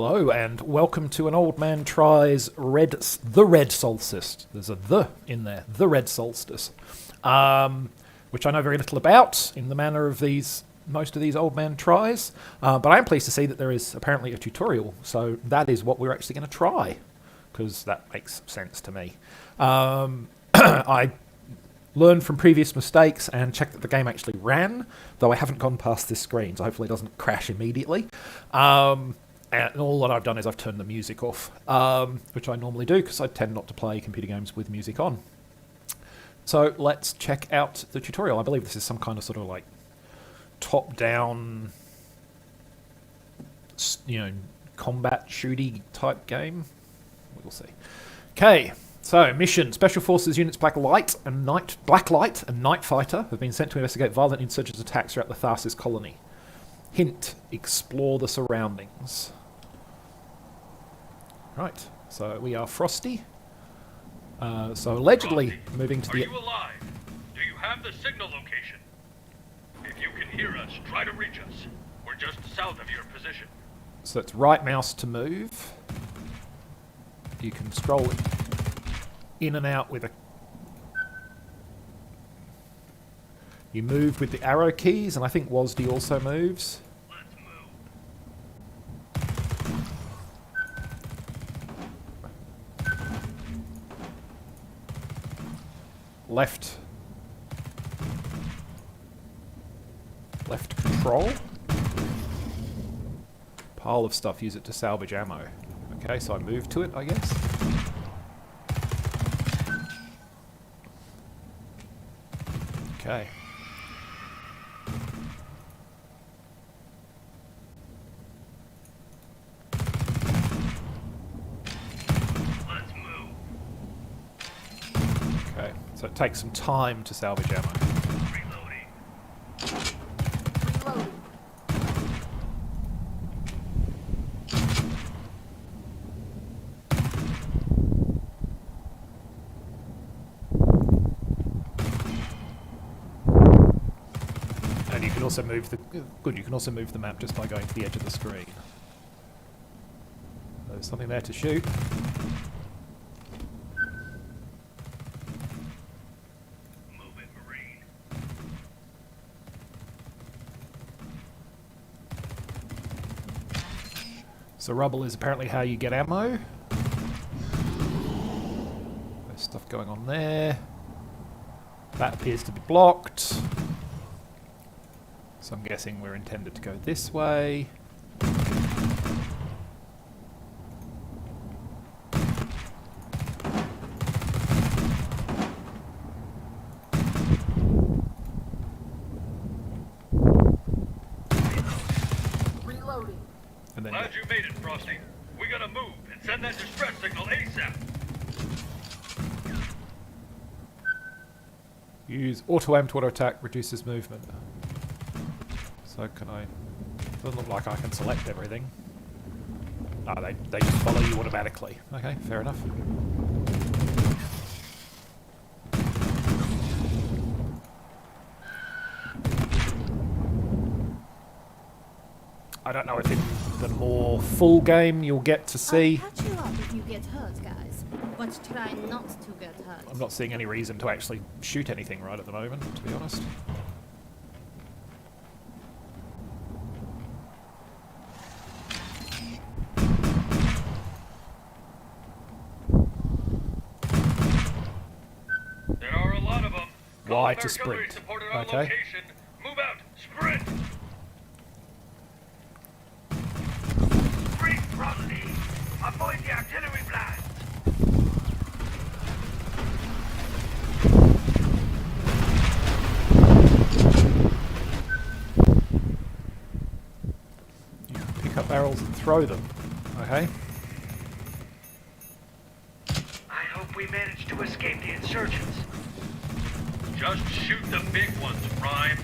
Hello and welcome to An Old Man Tries the Red Solstice. There's a "the" in there, the Red Solstice, which I know very little about in the manner of most of these Old Man Tries, but I am pleased to see that there is apparently a tutorial, so that is what we're actually going to try, because that makes sense to me. I learned from previous mistakes and checked that the game actually ran, though I haven't gone past this screen, so hopefully it doesn't crash immediately. And all that I've done is I've turned the music off, which I normally do because I tend not to play computer games with music on. So let's check out the tutorial. I believe this is some kind of sort of like top-down, combat shooty type game. We'll see. Okay, so mission: Special Forces units Black Light and Night Fighter have been sent to investigate violent insurgent attacks throughout the Tharsis colony. Hint: explore the surroundings. Right, so we are Frosty. So allegedly Frosty, moving to the... Are you alive? Do you have the signal location? If you can hear us, try to reach us. We're just south of your position. So it's right mouse to move. You can scroll in and out with a... You move with the arrow keys, and I think WASD also moves. Let's move. Left control. Pile of stuff, use it to salvage ammo. Okay, so I move to it, I guess. Okay. Let's move. Okay, so it takes some time to salvage ammo. Reloading. And you can also move the... Good, you can also move the map just by going to the edge of the screen. There's something there to shoot. Move it, Marine. So rubble is apparently how you get ammo. There's stuff going on there. That appears to be blocked. So I'm guessing we're intended to go this way. Reloading. And then Glad you made it, Frosty. We gotta move and send that distress signal ASAP. use auto-aim to auto-attack, reduces movement. So can I... Doesn't look like I can select everything. No, they just follow you automatically. Okay, fair enough. I don't know if in the more full game you'll get to see. I'll patch you up if you get hurt, guys. But try not to get hurt. I'm not seeing any reason to actually shoot anything right at the moment, to be honest. There are a lot of them. Y to sprint. Okay. Move out. Sprint. Sprint, Frosty. Avoid the artillery blast. You can pick up barrels and throw them. Okay. I hope we manage to escape the insurgents. Just shoot the big ones, Prime.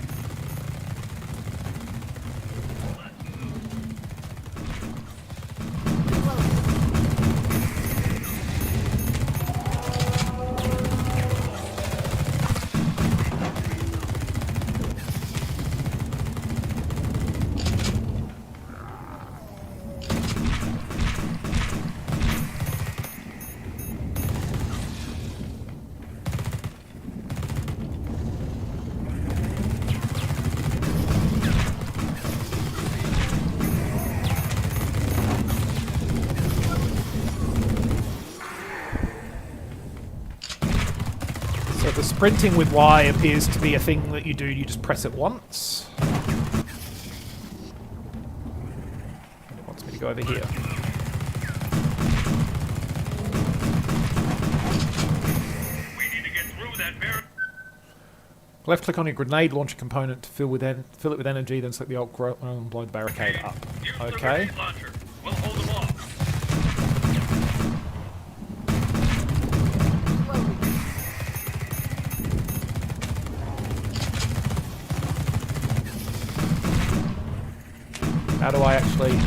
Sprinting with Y appears to be a thing that you do, you just press it once. And it wants me to go over here. We need to get through that barrier. Left click on your grenade launcher component to fill it with energy, then select the alt and blow the barricade up. Use the Okay. grenade launcher. We'll hold them off. How do I actually...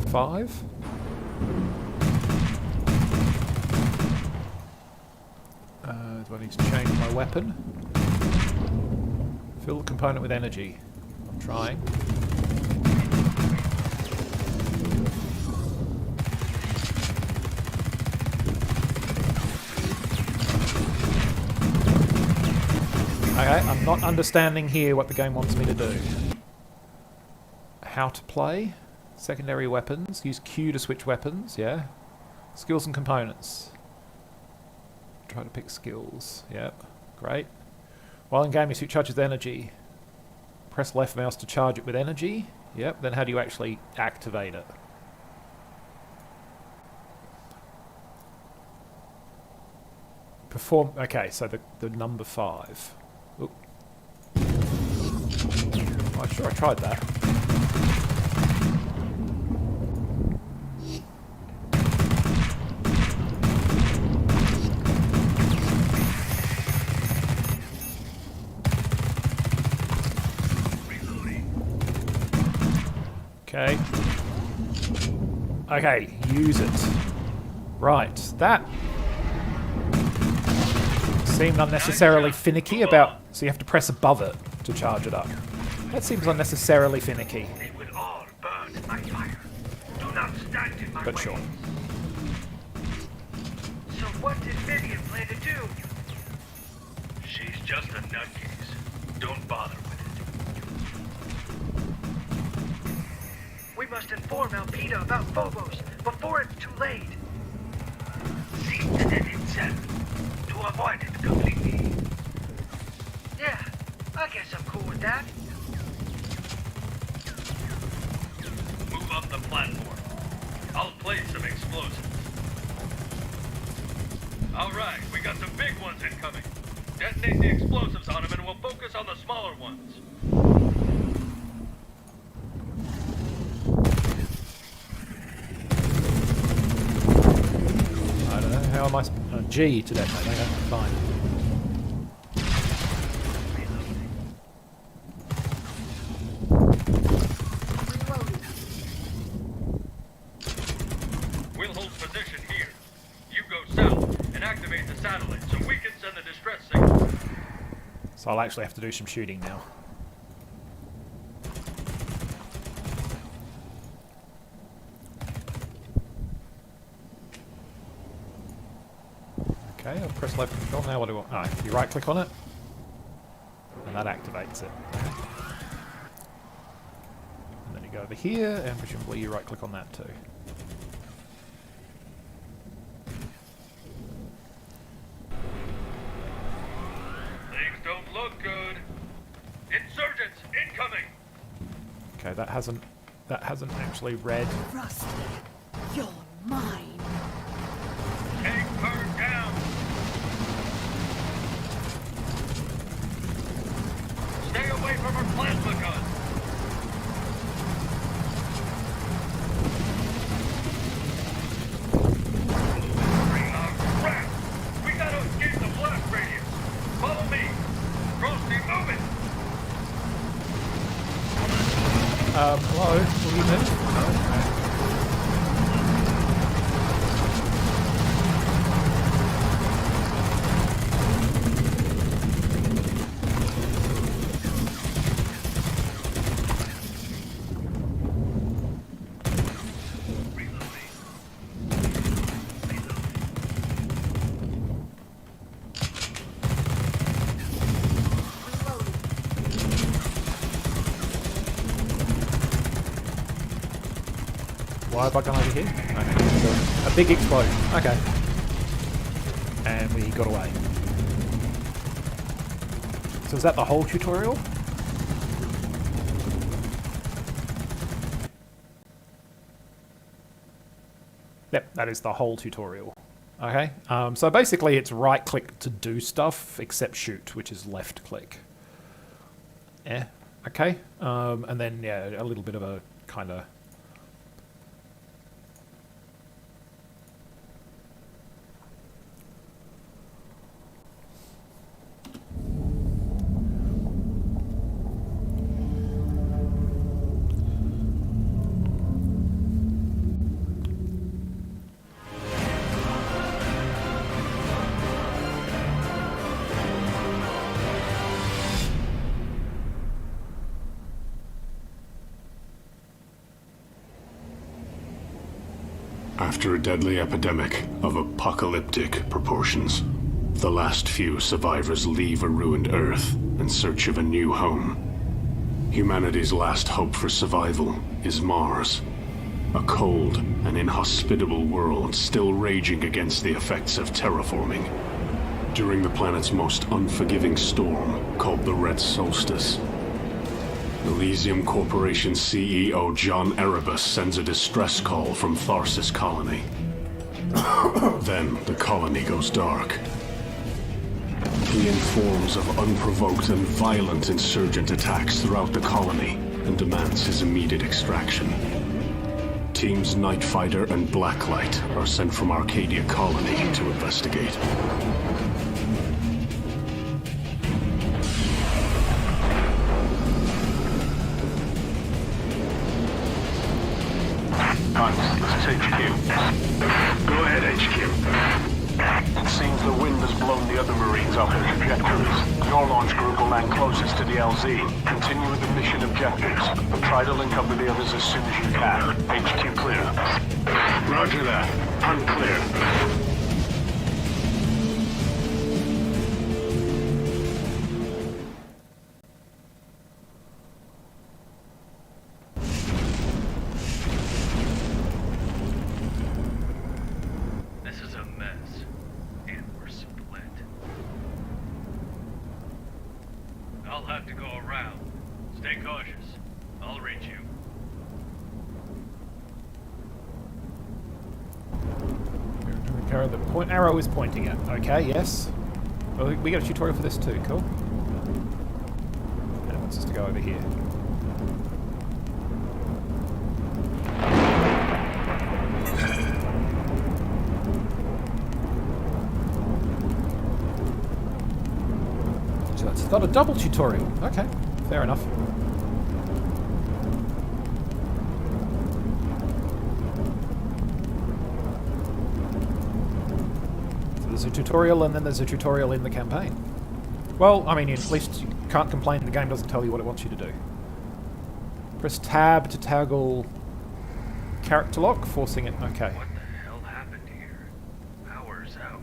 5? Do I need to change my weapon? Fill the component with energy. I'm trying. Okay, I'm not understanding here what the game wants me to do. How to play? Secondary weapons. Use Q to switch weapons, yeah. Skills and components. Try to pick skills. Yep, great. While in game, your suit charges energy. Press left mouse to charge it with energy. Yep, then how do you actually activate it? Perform... Okay, so the number 5. Oop. Oh, sure, I tried that. Okay. Okay, use it. Right, that seemed unnecessarily finicky about... So you have to press above it to charge it up. That seems unnecessarily finicky. It will all burn in my fire. Do not stand in my But way. sure. So what did Vivian plan to do? She's just a nutcase. Don't bother with it. We must inform Alpida about Phobos before it's too late. Seems to end itself to avoid it completely. Yeah, I guess I'm cool with that. Move up the platform. I'll place some explosives. Alright, we got some big ones incoming. Detonate the explosives on them and we'll focus on the smaller ones. I don't know, how am I... G to detonate, okay, fine. We'll hold position here. You go south and activate the satellite so we can send the distress signal. So I'll actually have to do some shooting now. Okay, I'll press left control. Now what do I... Oh, you right click on it. And that activates it. And then you go over here, and presumably you right click on that too. Things don't look good. Insurgents incoming! Okay, that hasn't actually read. Rusty, you're mine. Take her down! Stay away from her plasma gun! Crap! We gotta escape the blast radius! Follow me! Frosty, move it! Hello? What do you mean? Okay. Why have I gone over here? Okay, so a big explosion. Okay. And we got away. So is that the whole tutorial? Yep, that is the whole tutorial. Okay, so basically it's right-click to do stuff, except shoot, which is left-click. Yeah, okay. And then, yeah, a little bit of a kind of... After a deadly epidemic of apocalyptic proportions, the last few survivors leave a ruined Earth in search of a new home. Humanity's last hope for survival is Mars, a cold and inhospitable world still raging against the effects of terraforming. During the planet's most unforgiving storm, called the Red Solstice, Elysium Corporation CEO John Erebus sends a distress call from Tharsis Colony. Then the colony goes dark. He informs of unprovoked and violent insurgent attacks throughout the colony and demands his immediate extraction. Teams Nightfighter and Blacklight are sent from Arcadia Colony to investigate. This is HQ. Go ahead, HQ. It seems the wind has blown the other Marines off their trajectories. Your launch group will land closest to the LZ. Continue with the mission objectives, but try to link up with the others as soon as you can. HQ clear. Roger that. Unclear. This is a mess, and we're split. I'll have to go around. Stay cautious. I'll reach you. The point arrow is pointing at. Okay, yes. Well, we got a tutorial for this too, cool. And it wants us to go over here. So that's not a double tutorial. Okay, fair enough. There's a tutorial and then there's a tutorial in the campaign. Well, I mean, at least you can't complain the game doesn't tell you what it wants you to do. Press tab to toggle character lock, forcing it. Okay. What the hell happened here? Power's out.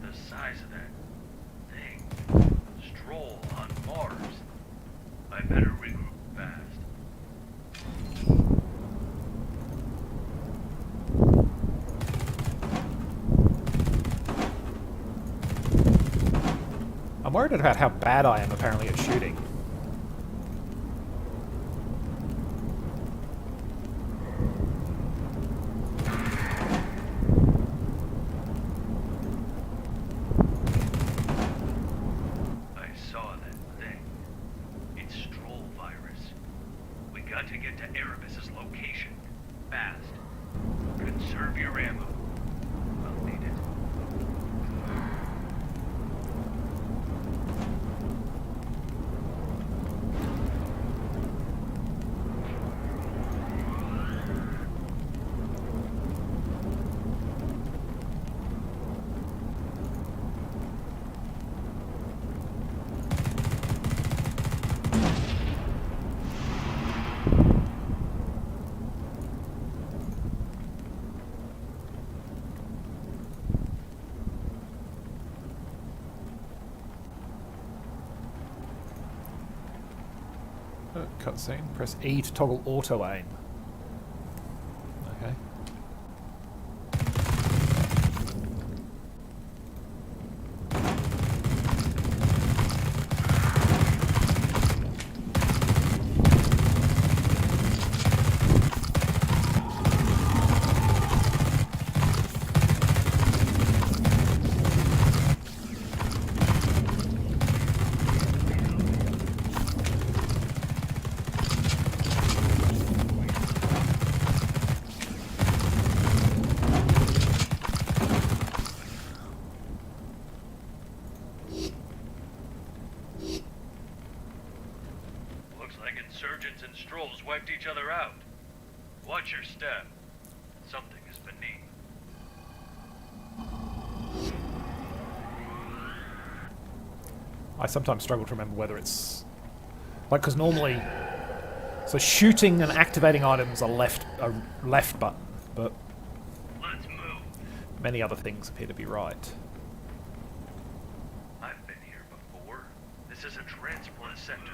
The size of that thing. Stroll on Mars. I better regroup fast. I'm worried about how bad I am apparently at shooting. I saw that thing. It's Stroll virus. We got to get to Erebus's location. Fast. Conserve your ammo. I'll need it. Cutscene. Press E to toggle auto aim. Okay. Insurgents and strolls wiped each other out. Watch your step. Something is beneath. I sometimes struggle to remember whether it's... Like, because normally... So shooting and activating items are left button, but... Let's move. Many other things appear to be right. I've been here before. This is a transport center.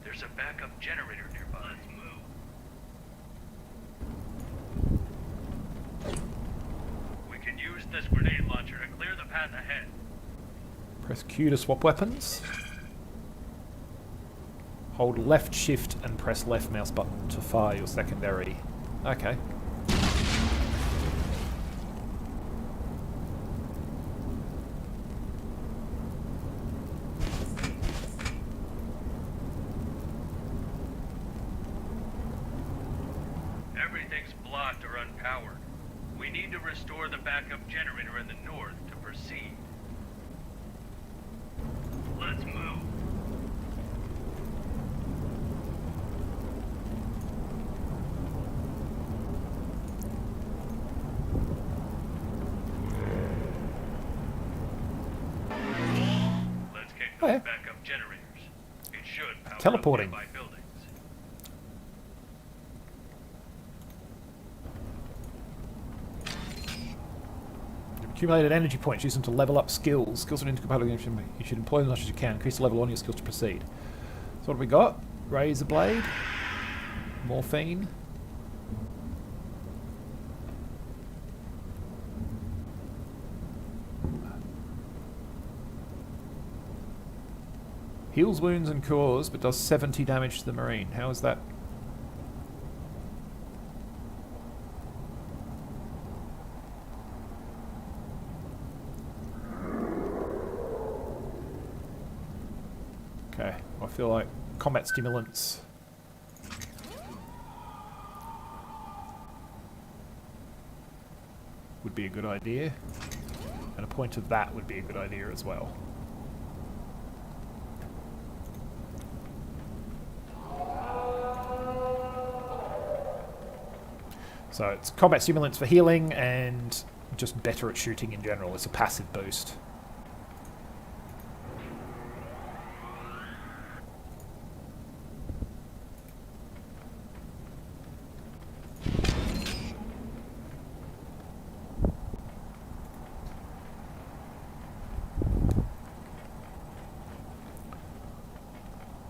There's a backup generator nearby. Let's move. We can use this grenade launcher to clear the path ahead. Press Q to swap weapons. Hold left shift and press left mouse button to fire your secondary. Okay. Everything's blocked or unpowered. We need to restore the backup generator in the north to proceed. Let's move. Let's kick those Okay. backup generators. It should power Teleporting. up nearby buildings. You've accumulated energy points. Use them to level up skills. Skills are incompatible. You should employ them as much as you can. Increase the level on your skills to proceed. So what have we got? Razor blade. Morphine. Heals wounds and cores, but does 70 damage to the marine. How is that? Okay, I feel like combat stimulants would be a good idea, and a point of that would be a good idea as well. So it's combat stimulants for healing and just better at shooting in general. It's a passive boost.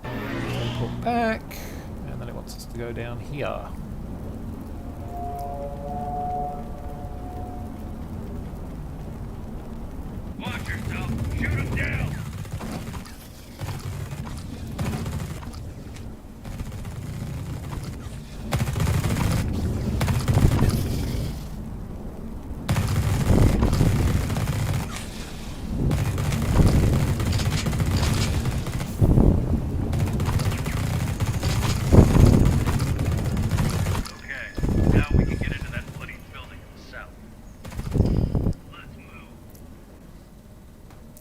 Teleport back, and then it wants us to go down here. Watch yourself. Shoot him down. Okay, now we can get into that bloody building in the south. Let's move.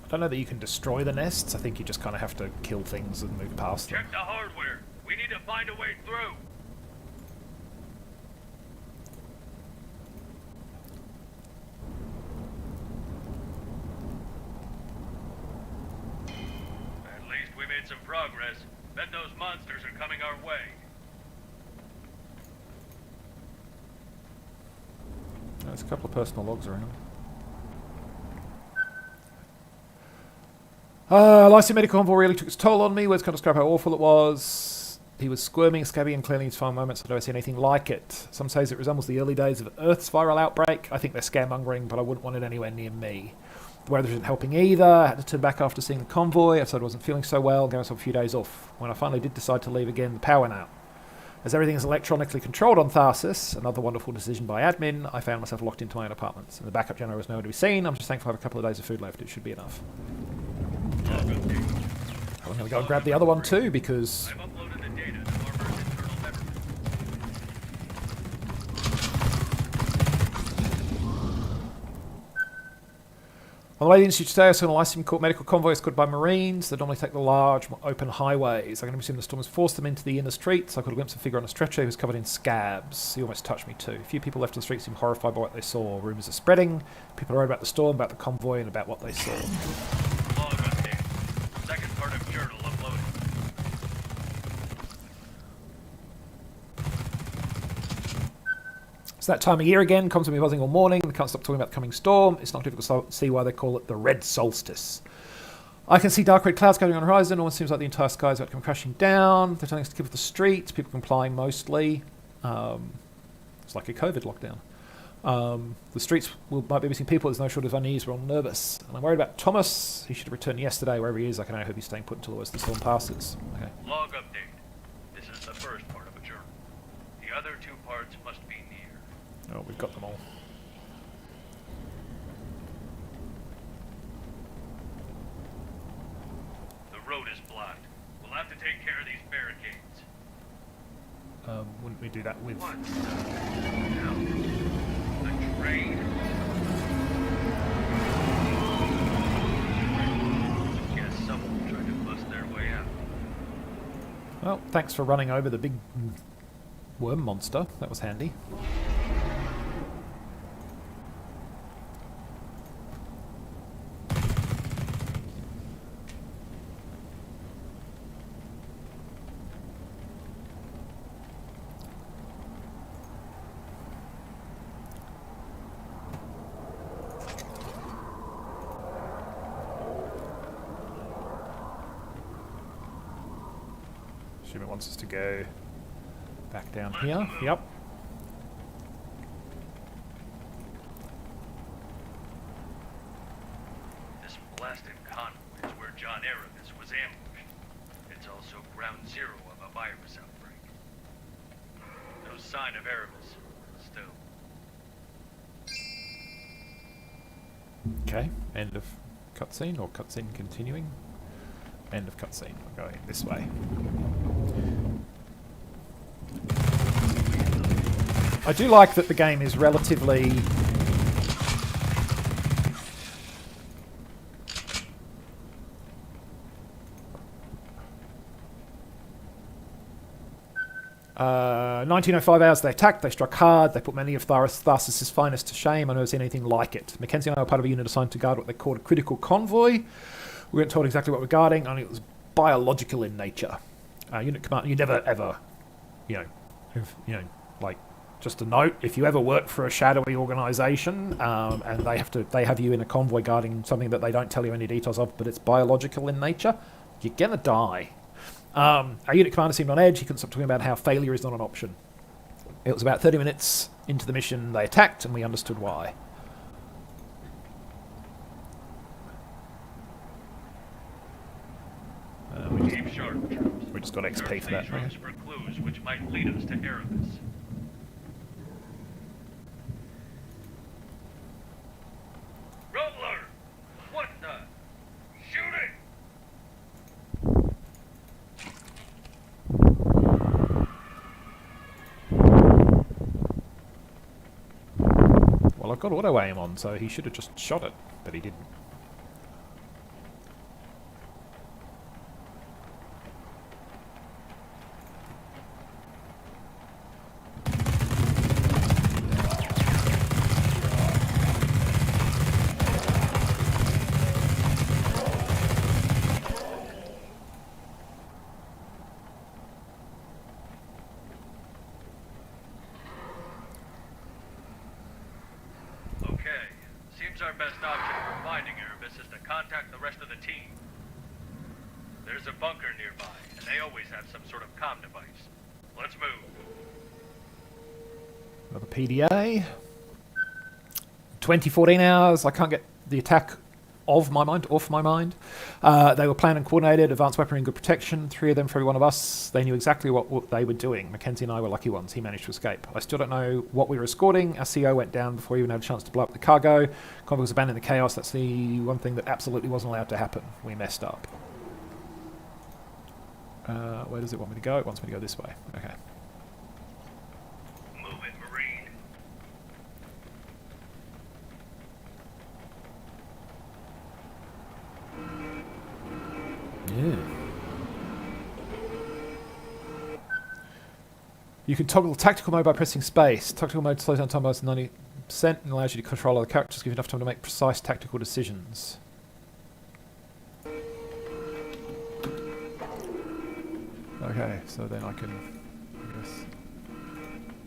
I don't know that you can destroy the nests. I think you just kind of have to kill things and move past them. Check the hardware. We need to find a way through. At least we made some progress. Bet those monsters are coming our way. There's a couple of personal logs around. Lycée Medical Convoy really took its toll on me. Words can't describe how awful it was. He was squirming, scabby, and clearly in his final moments. I don't see anything like it. Some says it resembles the early days of Earth's viral outbreak. I think they're scaremongering, but I wouldn't want it anywhere near me. The weather isn't helping either. I had to turn back after seeing the convoy. I said I wasn't feeling so well, gave myself a few days off. When I finally did decide to leave again, the power went out. As everything is electronically controlled on Tharsis, another wonderful decision by admin, I found myself locked into my own apartments. And the backup generator was nowhere to be seen. I'm just thankful I have a couple of days of food left. It should be enough. I'm going to go and grab the other one too, because... I've uploaded the data to Armor's internal memory. On the way to the Institute today, I saw an Elysium Court medical convoy escorted by Marines. They normally take the large, open highways. I can assume the storm has forced them into the inner streets. I caught a glimpse of a figure on a stretcher who was covered in scabs. He almost touched me too. A few people left on the street seemed horrified by what they saw. Rumours are spreading. People are worried about the storm, about the convoy, and about what they saw. Log update. Second part of journal uploaded. It's that time of year again. Comms will be buzzing all morning. They can't stop talking about the coming storm. It's not difficult to see why they call it the Red Solstice. I can see dark red clouds going on the horizon. Almost seems like the entire sky is about to come crashing down. They're telling us to keep off the streets. People complying mostly. It's like a COVID lockdown. The streets might be missing people. There's no shortage of unease. We're all nervous. And I'm worried about Thomas. He should have returned yesterday. Wherever he is, I can only hope he's staying put until the worst of the storm passes. Okay. Log update. This is the first part of a journal. The other two parts must be near. Oh, we've got them all. The road is blocked. We'll have to take care of these barricades. Wouldn't we do that with... What? Now, the train? Guess someone tried to bust their way out. Well, thanks for running over the big worm monster. That was handy. Assume it wants us to go back down here. Yep. This blasted convoy is where John Erebus was ambushed. It's also ground zero of a virus outbreak. No sign of Erebus. Still. Okay. End of cutscene, or cutscene continuing. End of cutscene. We're going this way. I do like that the game is relatively... Uh, 1905 hours they attacked, they struck hard, they put many of Tharsis' finest to shame. I never seen anything like it. Mackenzie and I were part of a unit assigned to guard what they called a critical convoy. We weren't told exactly what we're guarding, only it was biological in nature. Unit command, you never ever, like, just a note, if you ever work for a shadowy organisation and they have you in a convoy guarding something that they don't tell you any details of, but it's biological in nature, you're gonna die. Our unit commander seemed on edge. He couldn't stop talking about how failure is not an option. It was about 30 minutes into the mission they attacked, and we understood why. We just got XP for that. Rooms for clues which might lead us to Erebus. Roller! What the? Shooting! Well, I've got auto aim on, so he should have just shot it, but he didn't. Seems our best option for finding Erebus is to contact the rest of the team. There's a bunker nearby, and they always have some sort of comm device. Let's move. Another PDA. 14 hours. I can't get the attack off my mind. They were planned and coordinated, advanced weaponry and good protection. 3 of them for every one of us. They knew exactly what they were doing. Mackenzie and I were lucky ones. He managed to escape. I still don't know what we were escorting. Our CO went down before we even had a chance to blow up the cargo. Convoy was abandoned in the chaos. That's the one thing that absolutely wasn't allowed to happen. We messed up. Where does it want me to go? It wants me to go this way. Okay. Move it, Marine. Yeah. You can toggle tactical mode by pressing space. Tactical mode slows down time by 90% and allows you to control other characters, give you enough time to make precise tactical decisions. Okay, so then I can, I guess,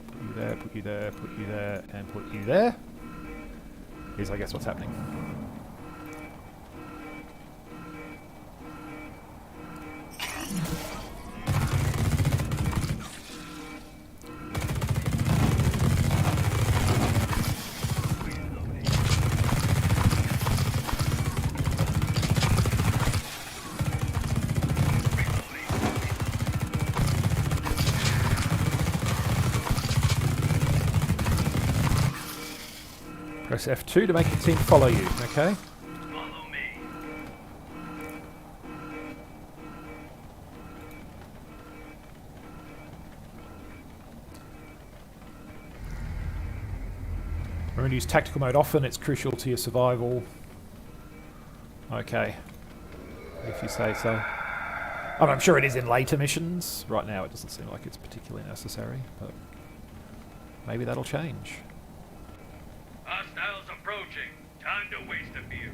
put you there, put you there, put you there, and put you there. Here's, I guess, what's happening. Press F2 to make your team follow you, okay? Follow me. Remember to use tactical mode often, it's crucial to your survival. Okay. If you say so. I'm sure it is in later missions. Right now it doesn't seem like it's particularly necessary, but maybe that'll change. Hostiles approaching. Time to waste a few.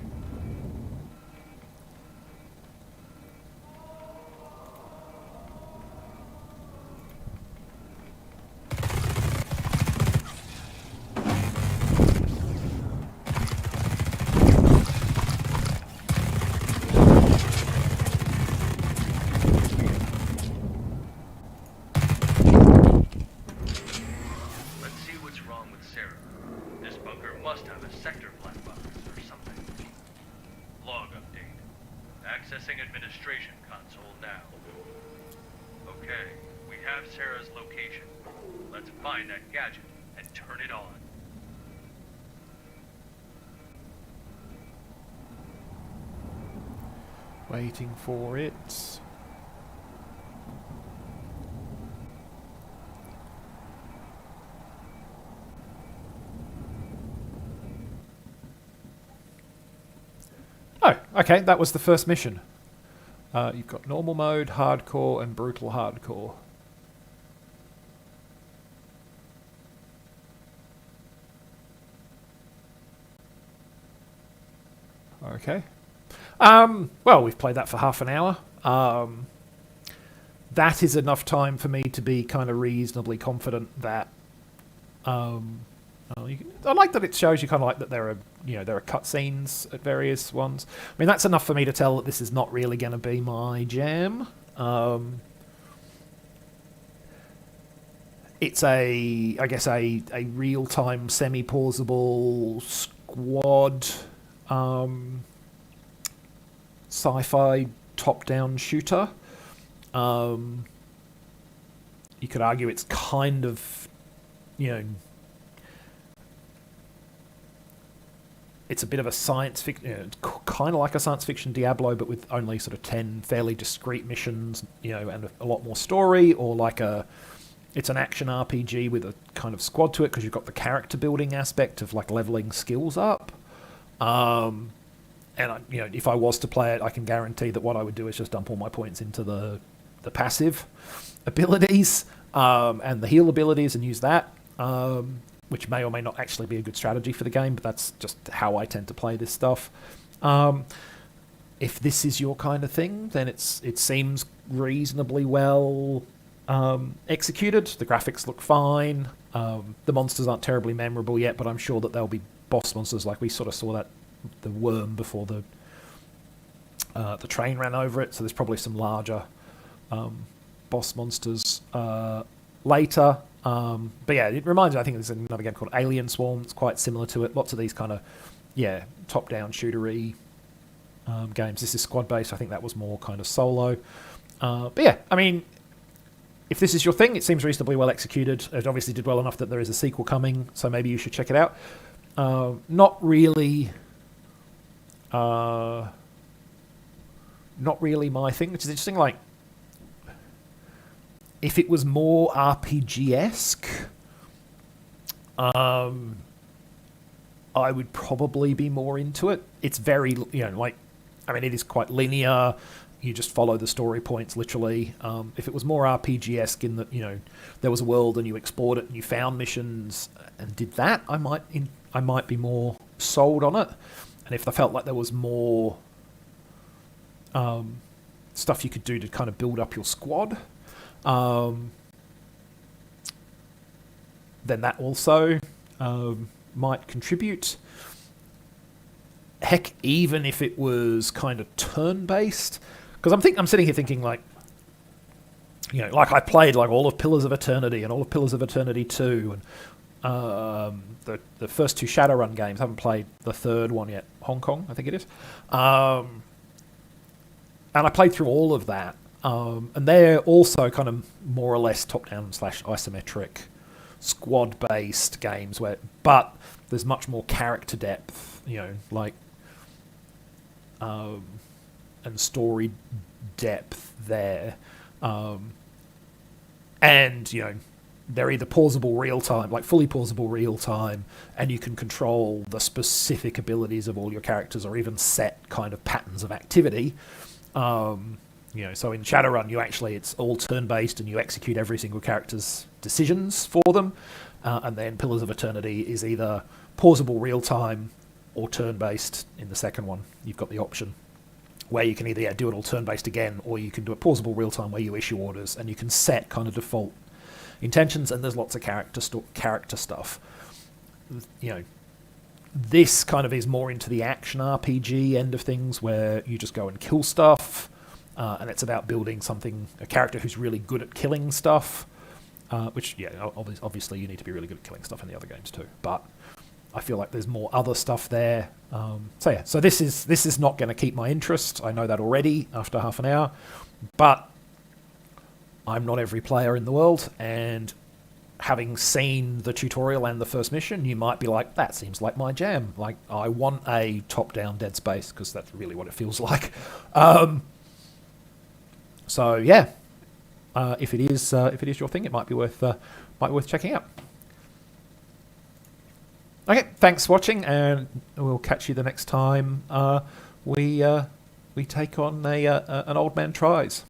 Let's see what's wrong with Sarah. This bunker must have a sector black box or something. Log update. Accessing administration console now. Okay, we have Sarah's location. Let's find that gadget and turn it on. Waiting for it. Oh, okay, that was the first mission. You've got normal mode, hardcore, and brutal hardcore. Okay. Well, we've played that for half an hour. That is enough time for me to be kind of reasonably confident that well, I like that it shows you kind of like that there are cutscenes at various ones. I mean, that's enough for me to tell that this is not really going to be my jam. It's I guess a real-time semi-pausable squad sci-fi top-down shooter. You could argue it's kind of, it's a bit of a science fiction, kind of like a science fiction Diablo, but with only sort of 10 fairly discrete missions, and a lot more story, or like it's an action RPG with a kind of squad to it, because you've got the character building aspect of like leveling skills up. And if I was to play it, I can guarantee that what I would do is just dump all my points into the passive abilities and the heal abilities and use that. Which may or may not actually be a good strategy for the game, but that's just how I tend to play this stuff. If this is your kind of thing, then it seems reasonably well executed. The graphics look fine. The monsters aren't terribly memorable yet, but I'm sure that they'll be boss monsters, like we sort of saw that the worm before the The train ran over it, so there's probably some larger boss monsters later. But yeah, it reminds me, I think there's another game called Alien Swarm. It's quite similar to it. Lots of these kind of, top-down shootery games. This is squad-based. I think that was more kind of solo. But yeah, I mean, if this is your thing, it seems reasonably well executed. It obviously did well enough that there is a sequel coming, so maybe you should check it out. Not really my thing, which is interesting. Like, if it was more RPG-esque, I would probably be more into it. It's very, it is quite linear. You just follow the story points, literally. If it was more RPG-esque in that, there was a world and you explored it and you found missions and did that, I might be more sold on it. And if I felt like there was more stuff you could do to kind of build up your squad, then that also might contribute. Heck, even if it was kind of turn-based, because I'm sitting here thinking like I played like all of Pillars of Eternity and all of Pillars of Eternity 2 and the first two Shadowrun games. I haven't played the third one yet, Hong Kong, I think it is. And I played through all of that. And they're also kind of more or less top-down / isometric squad-based games but there's much more character depth, and story depth there. And, they're either pausable real-time, like fully pausable real-time, and you can control the specific abilities of all your characters or even set kind of patterns of activity. So in Shadowrun, it's all turn-based and you execute every single character's decisions for them. And then Pillars of Eternity is either pausable real-time or turn-based in the second one. You've got the option where you can either do it all turn-based again, or you can do it pausable real-time where you issue orders and you can set kind of default intentions, and there's lots of character stuff. This kind of is more into the action RPG end of things where you just go and kill stuff. And it's about building a character who's really good at killing stuff, which, obviously you need to be really good at killing stuff in the other games too. But I feel like there's more other stuff there. So this is not going to keep my interest. I know that already after half an hour. But I'm not every player in the world, and having seen the tutorial and the first mission, you might be like, that seems like my jam. Like, I want a top-down Dead Space, because that's really what it feels like. So yeah, if it is your thing, it might be worth checking out. Okay, thanks for watching, and we'll catch you the next time we take on an Old Man Tries.